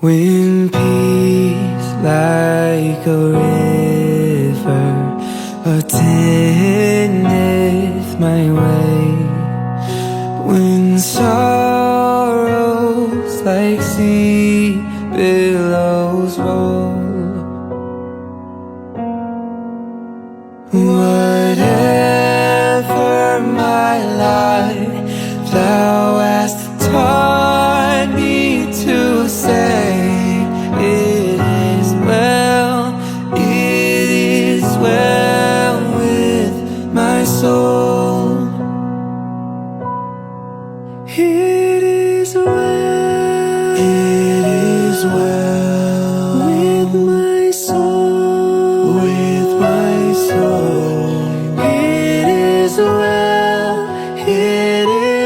When peace like a river attendeth my way, when sorrows like sea billows roll, whatever my life thou hast taught me to say, it is well with my soul. It is well with my soul, with my soul. It is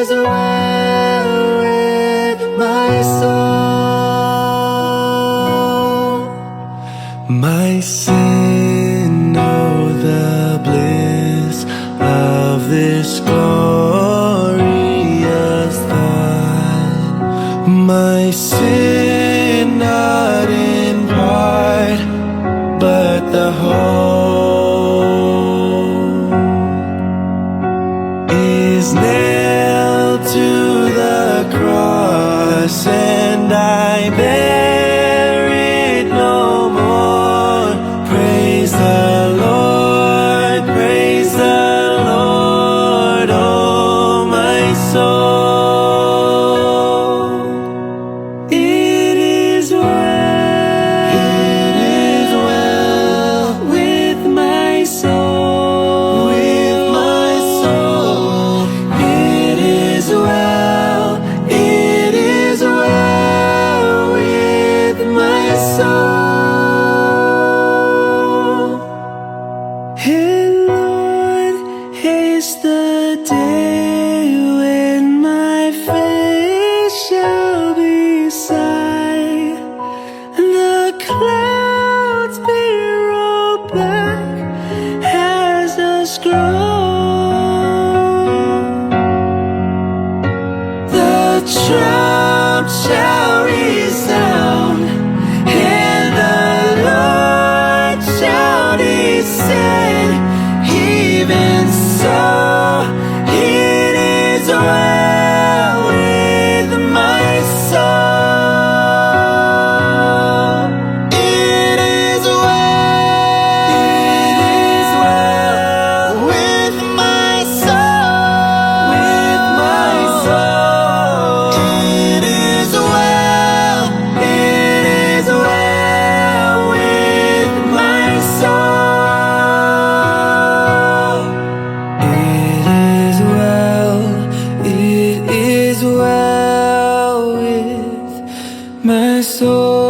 well with my soul. My sin, know the bliss of this glorious thought. My sin, not in part, but the whole, is nailed to the cross, and I bear it no more. Praise the Lord, oh my soul. It is well with my soul, with my soul. It is well with my soul. And Lord, haste the day when my face shall be sight, and the clouds be rolled back as a scroll. The trump shall resound, and the Lord shall descend. Even so, it is well with my soul. It is well with my soul, with my soul. It is well with my soul. It is well with my soul.